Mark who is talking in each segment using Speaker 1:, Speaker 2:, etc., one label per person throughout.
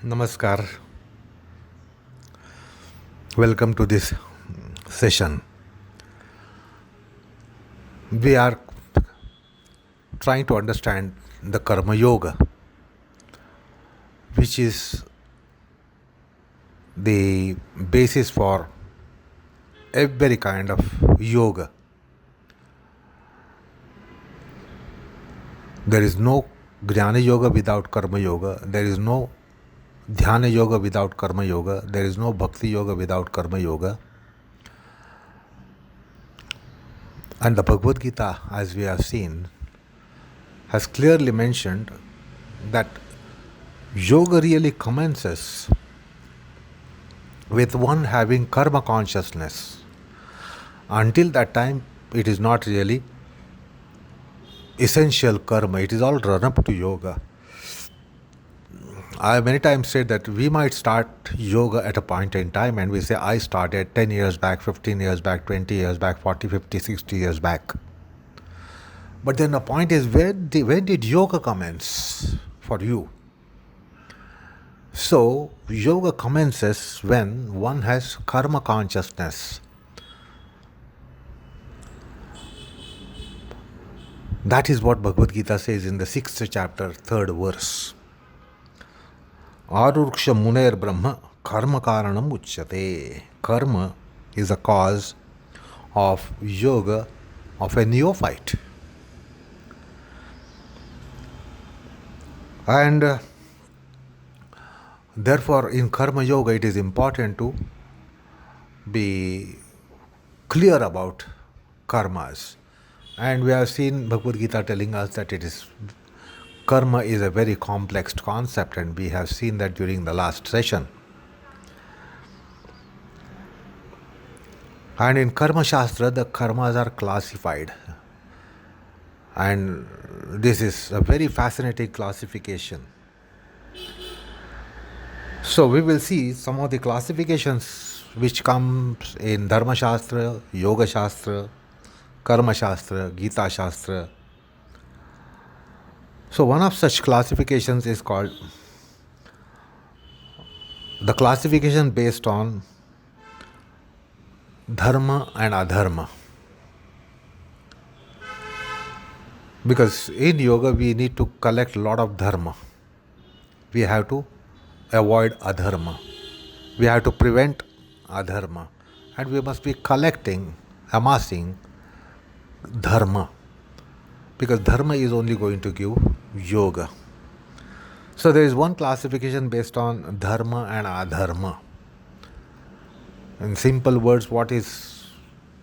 Speaker 1: Namaskar. Welcome to this session. We are trying to understand the Karmayoga, which is the basis for every kind of yoga. There is no Jnana Yoga without Karma Yoga. There is no Dhyana Yoga without Karma Yoga. There is no Bhakti Yoga without Karma Yoga. And the Bhagavad Gita, as we have seen, has clearly mentioned that yoga really commences with one having karma consciousness. Until that time, it is not really essential karma. It is all run up to yoga. I have many times said that we might start yoga at a point in time and we say, I started 10 years back, 15 years back, 20 years back, 40, 50, 60 years back. But then the point is, when did yoga commence for you? So, yoga commences when one has karma consciousness. That is what Bhagavad Gita says in the 6th chapter, 3rd verse. Aruksha muner brahma karma karanam uchyate. Karma is a cause of yoga of a neophyte. And therefore, in Karma Yoga, it is important to be clear about karmas. And we have seen Bhagavad Gita telling us that karma is a very complex concept, and we have seen that during the last session. And in Karma Shastra, the karmas are classified. And this is a very fascinating classification. So we will see some of the classifications which comes in Dharma Shastra, Yoga Shastra, Karma Shastra, Gita Shastra. So one of such classifications is called the classification based on Dharma and Adharma. Because in yoga we need to collect a lot of dharma. We have to avoid adharma. We have to prevent adharma. And we must be amassing dharma. Because dharma is only going to give yoga. So there is one classification based on dharma and adharma. In simple words, what is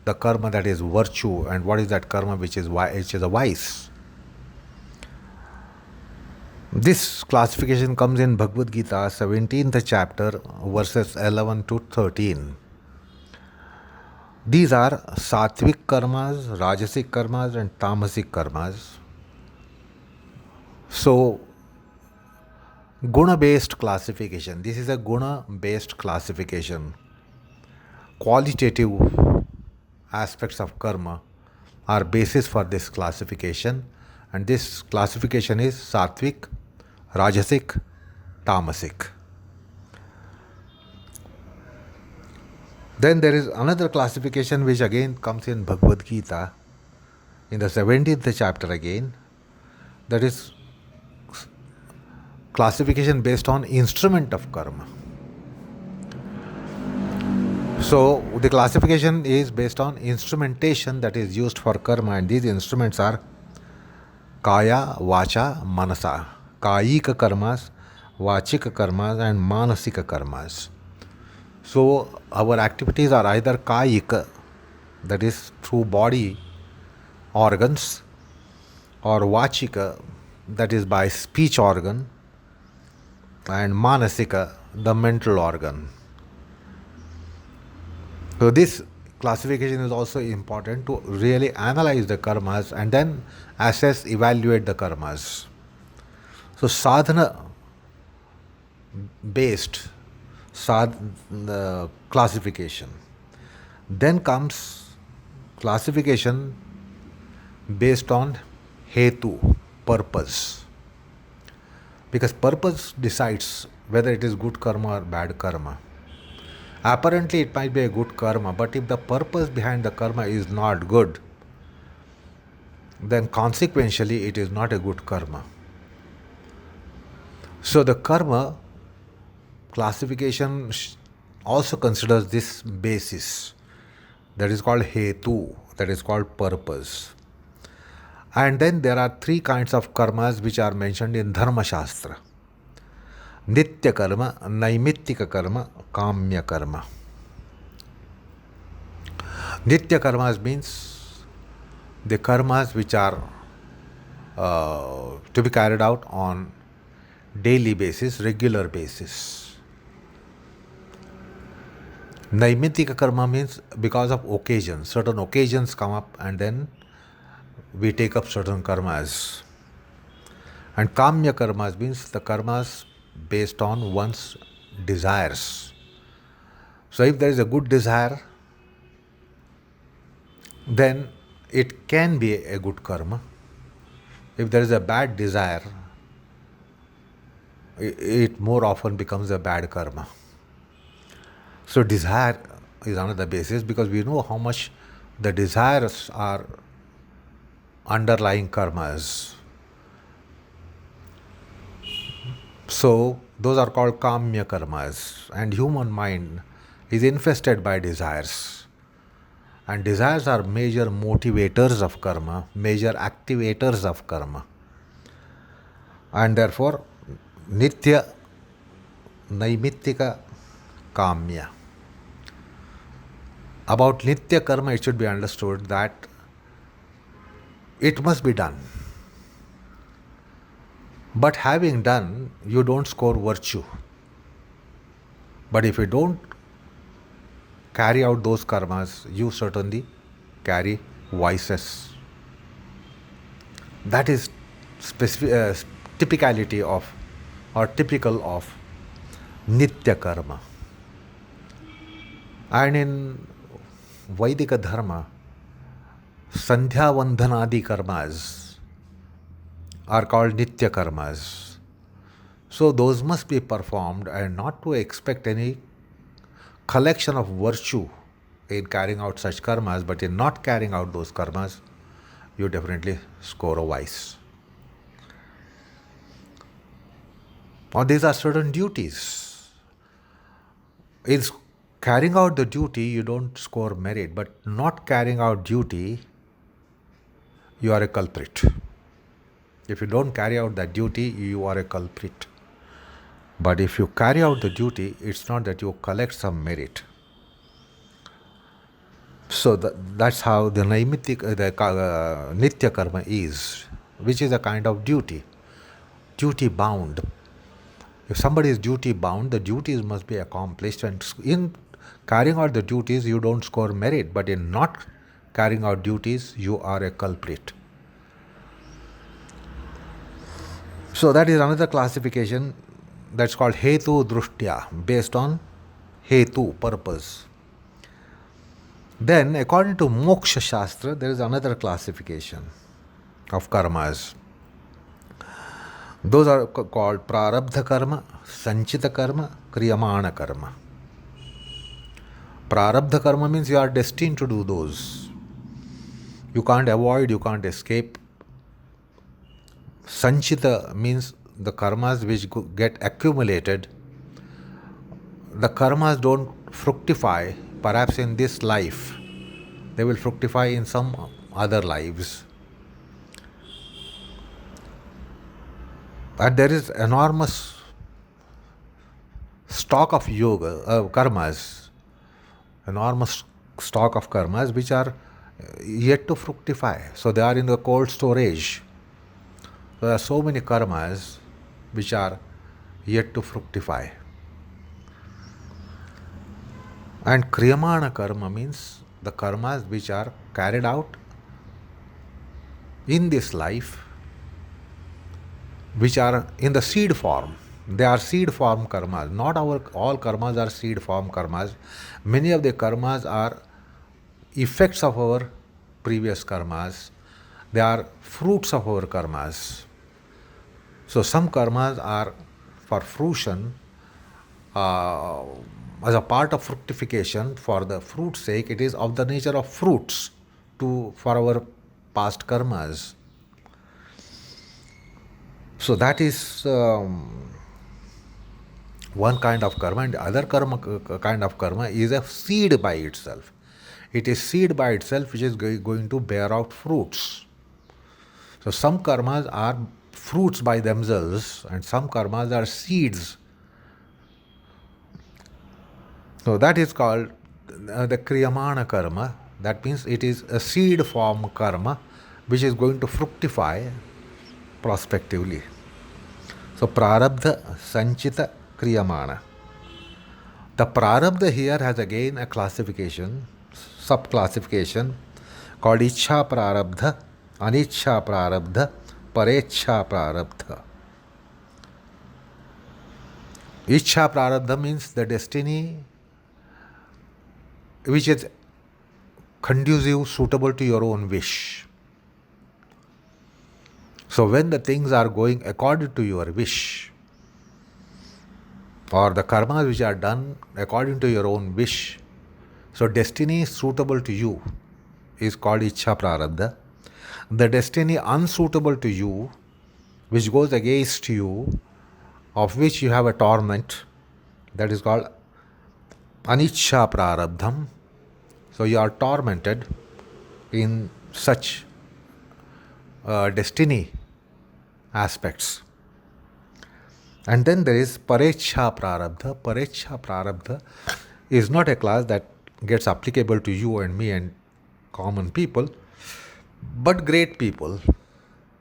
Speaker 1: the karma that is virtue, and what is that karma which is a vice? This classification comes in Bhagavad Gita, 17th chapter, verses 11 to 13. These are sattvic karmas, rajasic karmas, and tamasic karmas. So, guna-based classification. This is a guna-based classification. Qualitative aspects of karma are basis for this classification, and this classification is sattvic, rajasic, tamasic. Then there is another classification which again comes in Bhagavad Gita in the 17th chapter again. That is classification based on instrument of karma. So the classification is based on instrumentation that is used for karma, and these instruments are kaya, vacha, manasa. Kayika karmas, vachika karmas, and manasika karmas. So our activities are either kayika, that is through body organs, or vachika, that is by speech organ, and manasika, the mental organ. So this classification is also important to really analyze the karmas and then evaluate the karmas. So sadhana based classification. Then comes classification based on hetu, purpose. Because purpose decides whether it is good karma or bad karma. Apparently, it might be a good karma, but if the purpose behind the karma is not good, then consequentially it is not a good karma. So, the karma classification also considers this basis, that is called hetu, that is called purpose. And then there are three kinds of karmas which are mentioned in Dharma Shastra: Nitya karma, Naimittika karma, Kamya karma. Nitya karmas means the karmas which are to be carried out on daily basis, regular basis. Naimittika karma means because of occasions. Certain occasions come up and then we take up certain karmas. And Kamya karmas means the karmas based on one's desires. So if there is a good desire, then it can be a good karma. If there is a bad desire, it more often becomes a bad karma. So desire is another basis, because we know how much the desires are underlying karmas. So those are called kamya karmas, and human mind is infested by desires. And desires are major motivators of karma, major activators of karma. And therefore, Nitya, Naimittika, Kamya. About Nitya karma, it should be understood that it must be done. But having done, you don't score virtue. But if you don't carry out those karmas, you certainly carry vices. That is typicality of, or typical of, Nitya karma. And in Vaidika Dharma, Sandhya vandana karmas are called Nitya karmas. So those must be performed, and not to expect any collection of virtue in carrying out such karmas, but in not carrying out those karmas, you definitely score a vice. Now these are certain duties. In carrying out the duty, you don't score merit, but not carrying out duty, you are a culprit. If you don't carry out that duty, you are a culprit. But if you carry out the duty, it's not that you collect some merit. So that's how the Naimittika, Nitya karma is, which is a kind of duty, duty bound. If somebody is duty bound, the duties must be accomplished, and in carrying out the duties, you don't score merit, but in not carrying out duties, you are a culprit. So that is another classification, that's called hetu drushtya, based on hetu, purpose. Then, according to Moks Shastra, there is another classification of karmas. Those are called prarabdha karma, sanchita karma, kriyama karma. Prarabdha karma means you are destined to do those. You can't avoid, you can't escape. Sanchita means the karmas which get accumulated. The karmas don't fructify perhaps in this life. They will fructify in some other lives. And there is enormous stock of karmas, enormous stock of karmas which are yet to fructify. So they are in the cold storage. So there are so many karmas which are yet to fructify. And Kriyama karma means the karmas which are carried out in this life, which are in the seed form. They are seed form karmas. Not all karmas are seed form karmas. Many of the karmas are effects of our previous karmas. They are fruits of our karmas. So some karmas are for fruition, uh, as a part of fructification, for the fruit's sake, it is of the nature of fruits for our past karmas. So that is one kind of karma, and the other kind of karma is a seed by itself. It is seed by itself which is going to bear out fruits. So some karmas are fruits by themselves, and some karmas are seeds. So that is called the Kriyama karma. That means it is a seed form karma which is going to fructify prospectively. So prarabdha, sanchita, kriyamana. The prarabdha here has again a classification, sub-classification called ichha prarabdha, anichha prarabdha, parecha prarabdha. Ichha prarabdha means the destiny which is conducive, suitable to your own wish. So when the things are going according to your wish, or the karmas which are done according to your own wish, so destiny suitable to you is called ichha prarabdha. The destiny unsuitable to you, which goes against you, of which you have a torment, that is called anichha prarabdham. So you are tormented in such destiny aspects. And then there is parecha prarabdha. Parecha prarabdha is not a class that gets applicable to you and me and common people, but great people.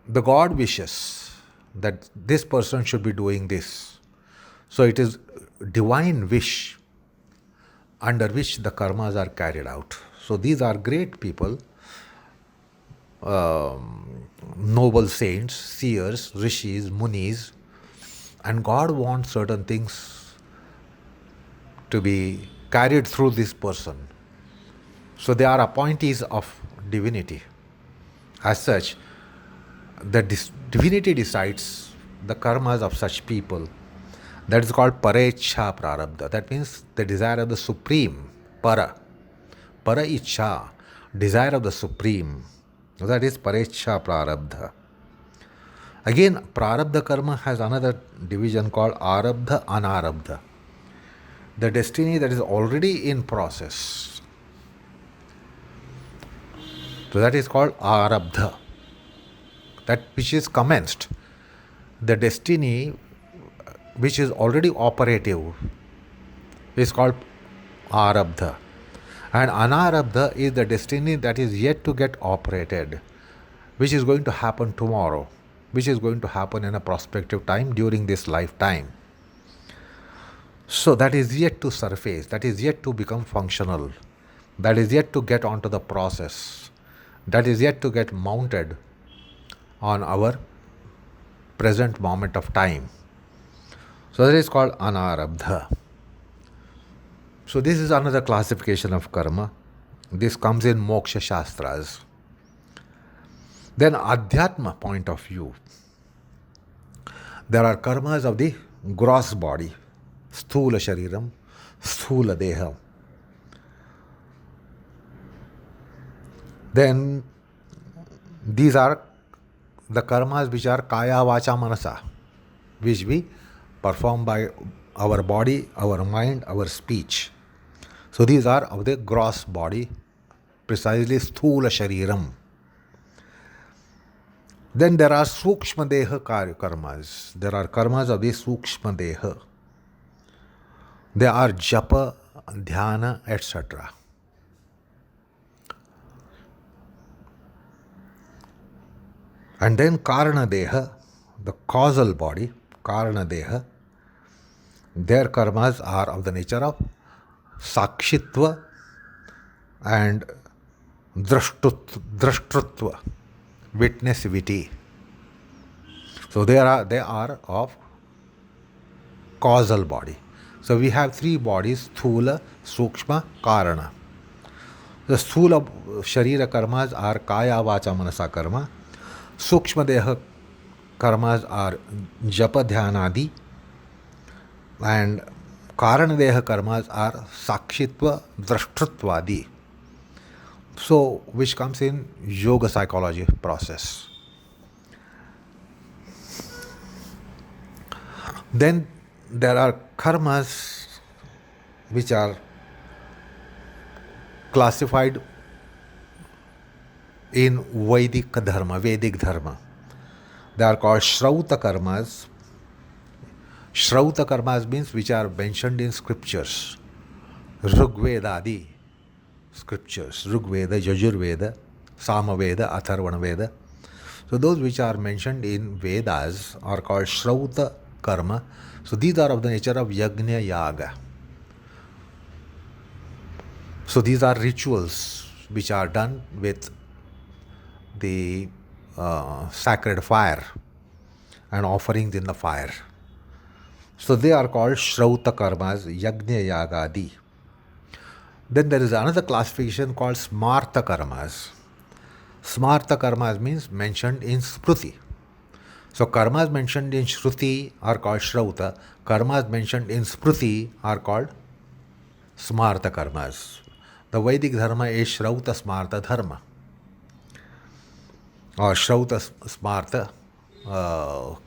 Speaker 1: The God wishes that this person should be doing this. So it is divine wish under which the karmas are carried out. So these are great people, noble saints, seers, rishis, munis, and God wants certain things to be carried through this person. So they are appointees of divinity. As such, the divinity decides the karmas of such people. That is called parecha prarabdha. That means the desire of the supreme, para. Para icha, desire of the supreme. That is parecha prarabdha. Again, prarabdha karma has another division called arabdha, anarabdha. The destiny that is already in process. So that is called arabdha. That which is commenced. The destiny which is already operative is called arabdha. And anarabdha is the destiny that is yet to get operated, which is going to happen tomorrow, which is going to happen in a prospective time during this lifetime. So that is yet to surface, that is yet to become functional, that is yet to get onto the process, that is yet to get mounted on our present moment of time. So that is called anarabdha. So this is another classification of karma. This comes in moksha shastras. Then adhyatma point of view. There are karmas of the gross body, sthula shariram, sthula deha. Then these are the karmas which are kaya, vacha, manasa, which we perform by our body, our mind, our speech. So these are of the gross body, precisely sthula shariram. Then there are sukshma deha karmas. There are karmas of the sukshma deha. They are japa, dhyana, etc. And then karana deha, the causal body, karana deha. Their karmas are of the nature of sakshitva and drashtrutva, witnessivity. So they are of causal body. So we have three bodies: sthula, sukshma, karana. The sthula sharira karmas are kaya, vacha, manasa karma. Sukshma deha karmas are japa dhyanadi, and karanadeha karmas are sakshitva drashtruttvadi. So, which comes in yoga psychology process. Then there are karmas which are classified in Vedic Dharma. They are called Shrauta karmas. Shrauta karmas means which are mentioned in scriptures. Rigveda adi scriptures. Rigveda, Yajurveda, Samaveda, Atharvana Veda. So those which are mentioned in Vedas are called Shrauta karma. So these are of the nature of Yajna Yaga. So these are rituals which are done with the sacred fire and offerings in the fire. So they are called Shrauta karmas, Yajna Yagadi. Then there is another classification called Smarta karmas. Smarta karmas means mentioned in Smruti. So karmas mentioned in Shruti are called Shrauta. Karmas mentioned in Smruti are called Smarta karmas. The Vedic Dharma is Shrauta Smarta Dharma, or Shrauta Smarta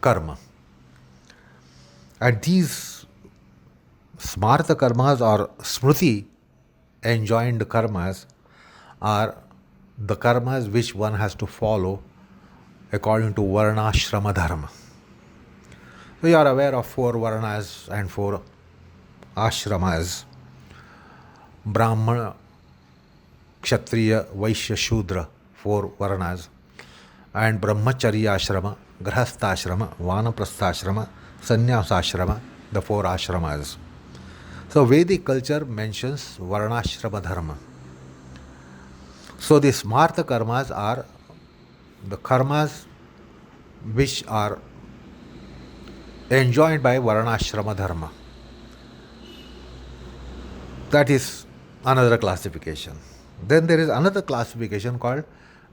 Speaker 1: Karma. And these Smarta karmas or Smruti enjoined karmas are the karmas which one has to follow according to Varnashrama Dharma. So you are aware of 4 Varnas and 4 Ashramas: Brahmana, Kshatriya, Vaishya, Shudra, 4 Varnas, and Brahmacharya Ashrama, Grahastha Ashrama, Vanaprastha Ashrama, Sannyasa Ashrama, the 4 ashramas. So Vedic culture mentions Varnashrama Dharma. So the Smarta karmas are the karmas which are enjoined by Varnashrama Dharma. That is another classification. Then there is another classification called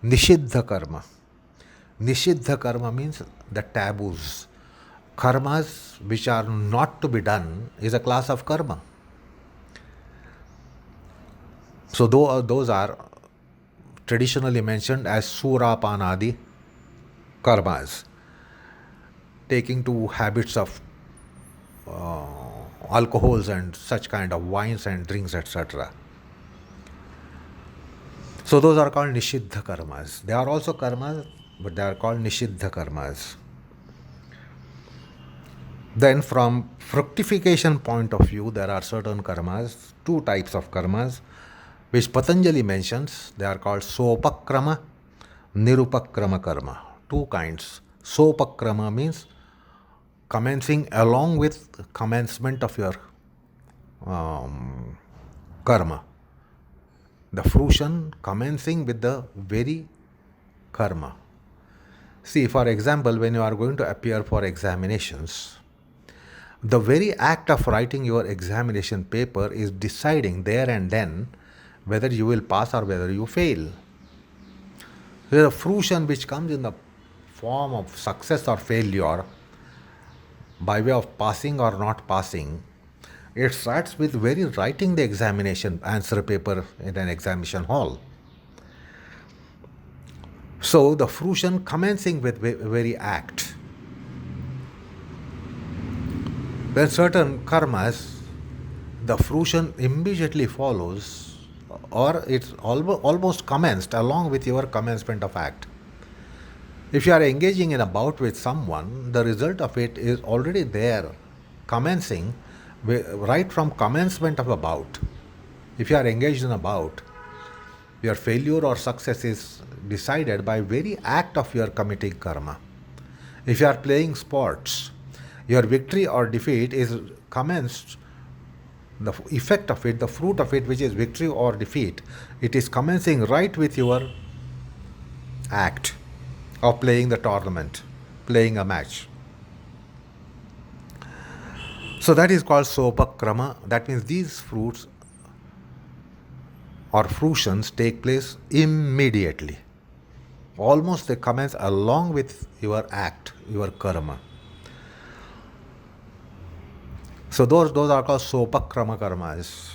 Speaker 1: Nishiddha karma. Nishiddha karma means the taboos. Karmas which are not to be done is a class of karma. So those are traditionally mentioned as Surapanadi karmas, taking to habits of alcohols and such kind of wines and drinks, etc. So those are called Nishiddha karmas. They are also karmas, but they are called Nishiddha karmas. Then from fructification point of view, there are certain karmas, 2 types of karmas, which Patanjali mentions. They are called Sopakrama, Nirupakrama karma. 2 kinds. Sopakrama means commencing along with commencement of your karma. The fruition commencing with the very karma. See, for example, when you are going to appear for examinations, the very act of writing your examination paper is deciding there and then whether you will pass or whether you fail. There is a fruition which comes in the form of success or failure by way of passing or not passing. It starts with very writing the examination answer paper in an examination hall. So the fruition commencing with very act. Then certain karmas, the fruition immediately follows, or it's almost commenced along with your commencement of act. If you are engaging in a bout with someone, the result of it is already there, commencing right from commencement of a bout. If you are engaged in a bout, your failure or success is decided by very act of your committing karma. If you are playing sports, your victory or defeat is commenced, the effect of it, the fruit of it, which is victory or defeat, it is commencing right with your act of playing the tournament, playing a match. So that is called Sopakrama. That means these fruits or fruitions take place immediately. Almost they commence along with your act, your karma. So those are called sopakrama karmas.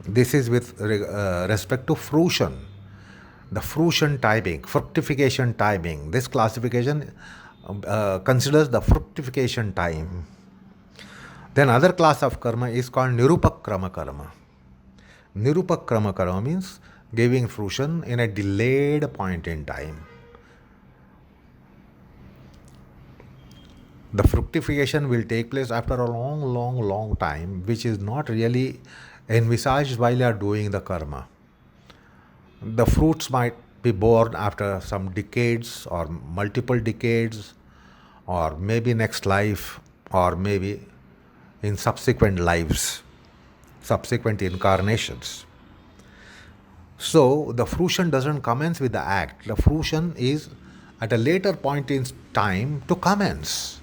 Speaker 1: This is with respect to fruition. The fruition timing, fructification timing. This classification considers the fructification time. Then other class of karma is called nirupakrama karma. Nirupakrama karma means giving fruition in a delayed point in time. The fructification will take place after a long time, which is not really envisaged while you are doing the karma. The fruits might be born after some decades or multiple decades, or maybe next life, or maybe in subsequent lives, subsequent incarnations. So the fruition doesn't commence with the act. The fruition is at a later point in time to commence.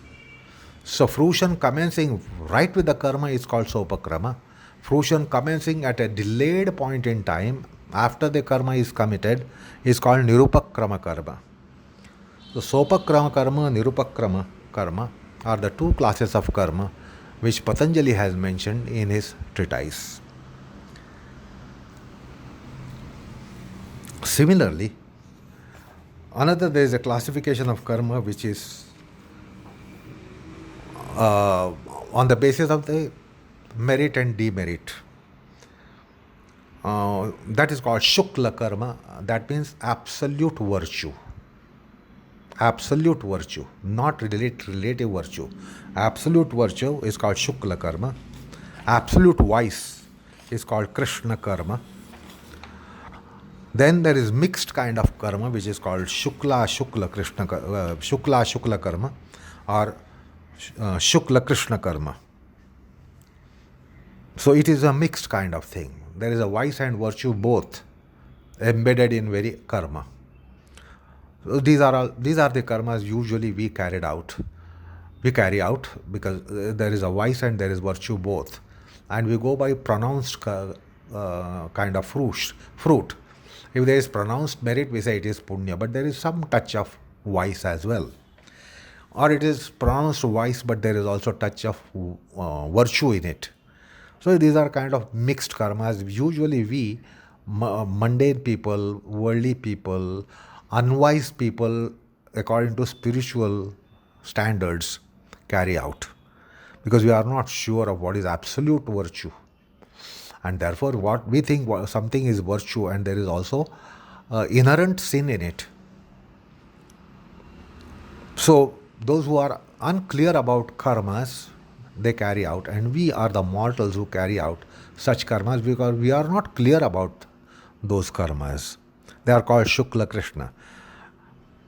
Speaker 1: So fruition commencing right with the karma is called sopakrama. Fruition commencing at a delayed point in time after the karma is committed is called nirupakrama karma. So sopakrama karma, nirupakrama karma are the two classes of karma which Patanjali has mentioned in his treatise. Similarly, there is a classification of karma which is on the basis of the merit and demerit. That is called shukla karma. That means absolute virtue. Absolute virtue, not relative virtue. Absolute virtue is called shukla karma. Absolute vice is called krishna karma. Then there is mixed kind of karma which is called shukla karma or shukla krishna karma. So it is a mixed kind of thing. There is a vice and virtue both embedded in very karma. So these are the karmas usually we carry out because there is a vice and there is virtue both, and we go by pronounced kind of fruit. If there is pronounced merit, we say it is punya, but there is some touch of vice as well. Or it is pronounced vice, but there is also touch of virtue in it. So these are kind of mixed karmas. Usually we, mundane people, worldly people, unwise people, according to spiritual standards, carry out. Because we are not sure of what is absolute virtue. And therefore what we think something is virtue and there is also inherent sin in it. So those who are unclear about karmas, they carry out, and we are the mortals who carry out such karmas because we are not clear about those karmas. They are called shukla krishna.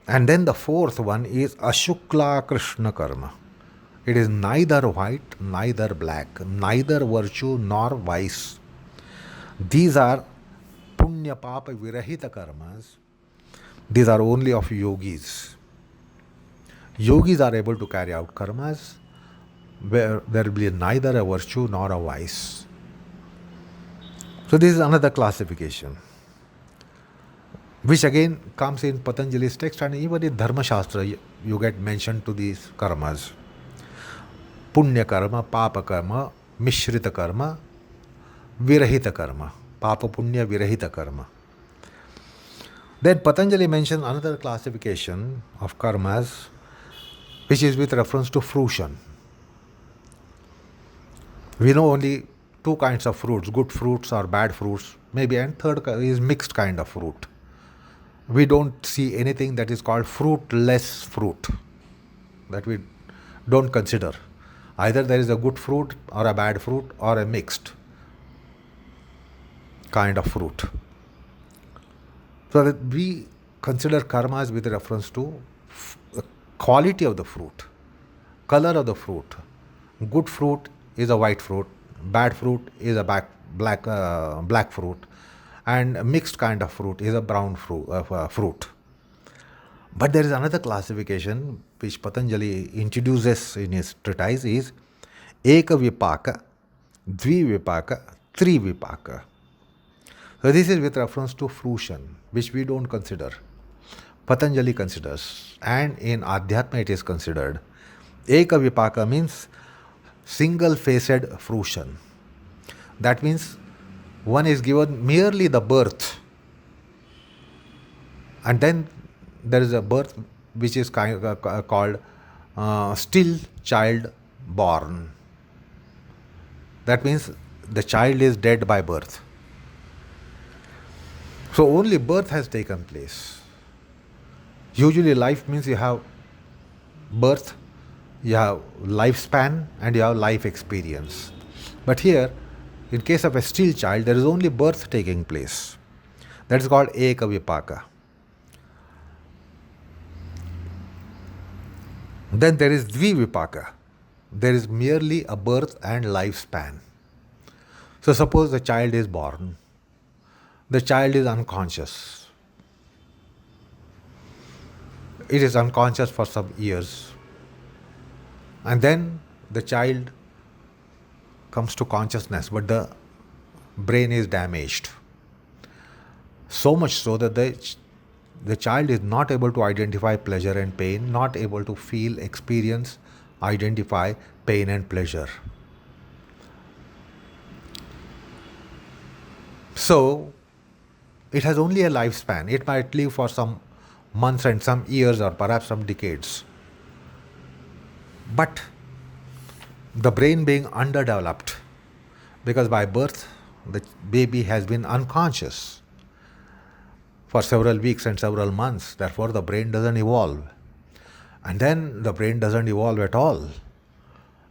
Speaker 1: And then the fourth one is ashukla krishna karma. It is neither white, neither black, neither virtue nor vice. These are punya papa virahita karmas. These are only of yogis. Yogis are able to carry out karmas where there will be neither a virtue nor a vice. So this is another classification, which again comes in Patanjali's text, and even in Dharma Shastra you get mentioned to these karmas. Punya karma, papa karma, mishrita karma, virahita karma. Papa punya virahita karma. Then Patanjali mentions another classification of karmas which is with reference to fruition. We know only two kinds of fruits, good fruits or bad fruits, maybe, and third is mixed kind of fruit. We don't see anything that is called fruitless fruit, that we don't consider. Either there is a good fruit or a bad fruit or a mixed kind of fruit. So that we consider karmas with reference to quality of the fruit, color of the fruit. Good fruit is a white fruit, bad fruit is a black fruit, and a mixed kind of fruit is a brown fruit. But there is another classification which Patanjali introduces in his treatise is eka vipaka, dvi vipaka, tri vipaka. So this is with reference to fruition, which we don't consider. Patanjali considers, and in Adhyatma it is considered. Eka vipaka means single-faced fruition. That means one is given merely the birth, and then there is a birth which is called still child born. That means the child is dead by birth. So only birth has taken place. Usually life means you have birth, you have lifespan, and you have life experience. But here, in case of a still child, there is only birth taking place. That is called Eka Vipaka. Then there is Dvivipaka. There is merely a birth and lifespan. So suppose the child is born. The child is unconscious. It is unconscious for some years. And then the child comes to consciousness, but the brain is damaged. So much so that the child is not able to identify pleasure and pain, not able to feel, experience, identify pain and pleasure. So, it has only a lifespan. It might live for some months and some years or perhaps some decades. But the brain being underdeveloped, because by birth the baby has been unconscious for several weeks and several months, therefore the brain doesn't evolve. And then the brain doesn't evolve at all.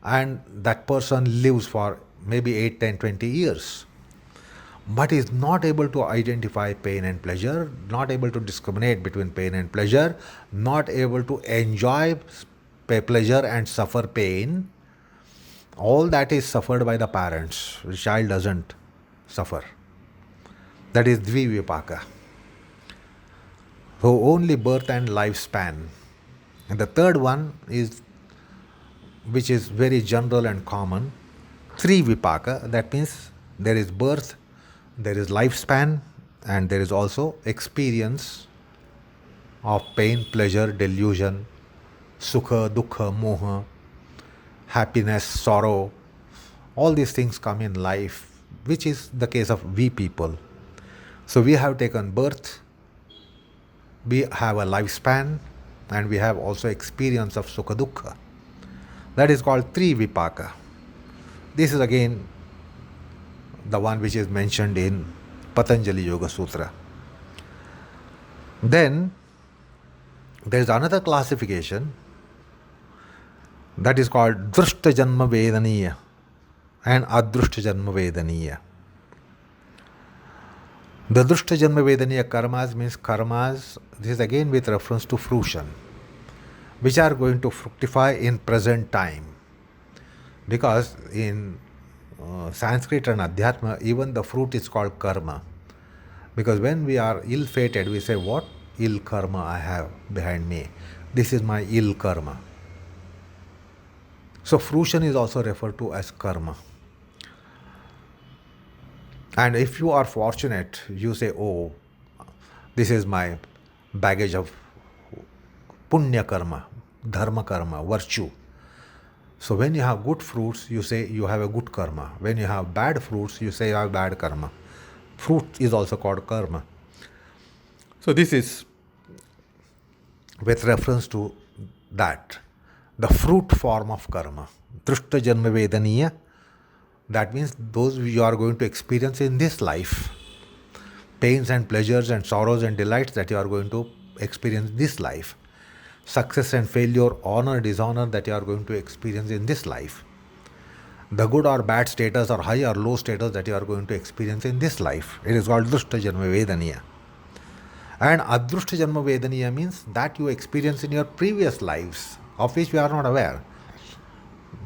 Speaker 1: And that person lives for maybe 8, 10, 20 years. But is not able to identify pain and pleasure, not able to discriminate between pain and pleasure, not able to enjoy pleasure and suffer pain. All that is suffered by the parents. The child doesn't suffer. That is Dvivipaka. So only birth and lifespan. And the third one is, which is very general and common, Trivipaka. That means there is birth, there is lifespan, and there is also experience of pain, pleasure, delusion, sukha, dukkha, moha, happiness, sorrow. All these things come in life, which is the case of we people. So we have taken birth, we have a lifespan, and we have also experience of sukha, dukkha. That is called Trivipaka. This is again the one which is mentioned in Patanjali Yoga Sutra. Then there is another classification that is called Drushta Janma Vedaniya and Adrushta Janma Vedaniya. The Drushta Janma Vedaniya karmas means karmas, this is again with reference to fruition, which are going to fructify in present time. Because in Sanskrit and Adhyatma, even the fruit is called karma. Because when we are ill-fated, we say, what ill karma I have behind me? This is my ill karma. So fruition is also referred to as karma. And if you are fortunate, you say, oh, this is my baggage of punya karma, dharma karma, virtue. So when you have good fruits, you say you have a good karma. When you have bad fruits, you say you have bad karma. Fruit is also called karma. So this is with reference to that, the fruit form of karma. Drushta Janma Vedaniya, that means those you are going to experience in this life. Pains and pleasures and sorrows and delights that you are going to experience this life. Success and failure, honor, dishonor that you are going to experience in this life. The good or bad status or high or low status that you are going to experience in this life. It is called Drushta Janma Vedaniya. And Adrushta Janma Vedaniya means that you experience in your previous lives, of which we are not aware.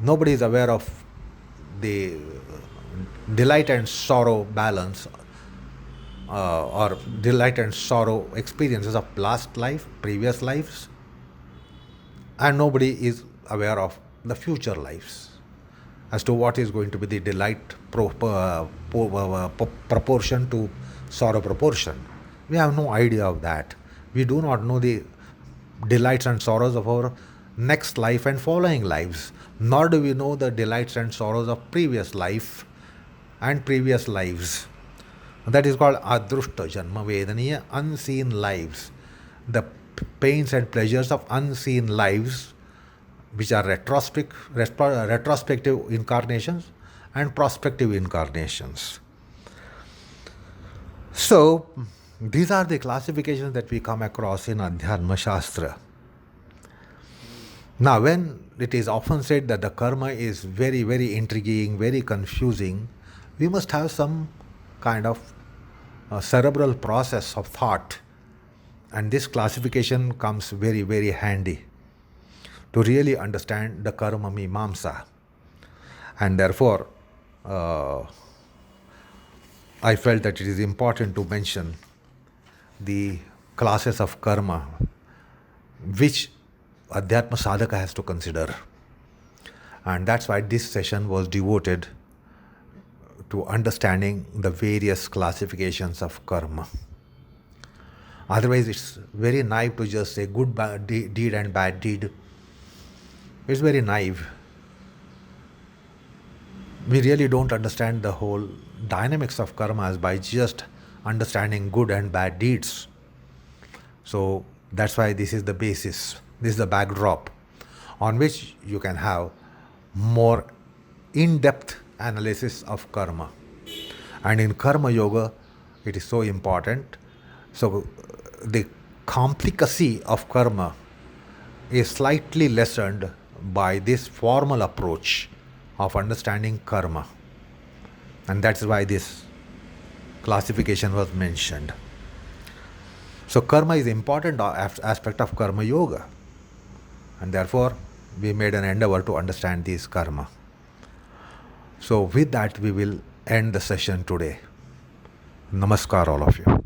Speaker 1: Nobody is aware of the delight and sorrow balance or delight and sorrow experiences of last life, previous lives. And nobody is aware of the future lives as to what is going to be the delight proportion to sorrow proportion. We have no idea of that. We do not know the delights and sorrows of our next life and following lives, nor do we know the delights and sorrows of previous life and previous lives. That is called adrushta janma vedaniya, unseen lives. The pains and pleasures of unseen lives, which are retrospective incarnations and prospective incarnations. So, these are the classifications that we come across in Adhyatma Shastra. Now, when it is often said that the karma is very, very intriguing, very confusing, we must have some kind of cerebral process of thought. And this classification comes very, very handy to really understand the karma mimamsa. And therefore, I felt that it is important to mention the classes of karma which Adhyatma sadhaka has to consider. And that's why this session was devoted to understanding the various classifications of karma. Otherwise, it's very naive to just say good deed and bad deed. It's very naive. We really don't understand the whole dynamics of karmas by just understanding good and bad deeds. So that's why this is the basis, this is the backdrop on which you can have more in-depth analysis of karma. And in Karmayoga, it is so important. So the complicacy of karma is slightly lessened by this formal approach of understanding karma. And that's why this classification was mentioned. So karma is an important aspect of Karma Yoga. And therefore, we made an endeavor to understand this karma. So with that, we will end the session today. Namaskar, all of you.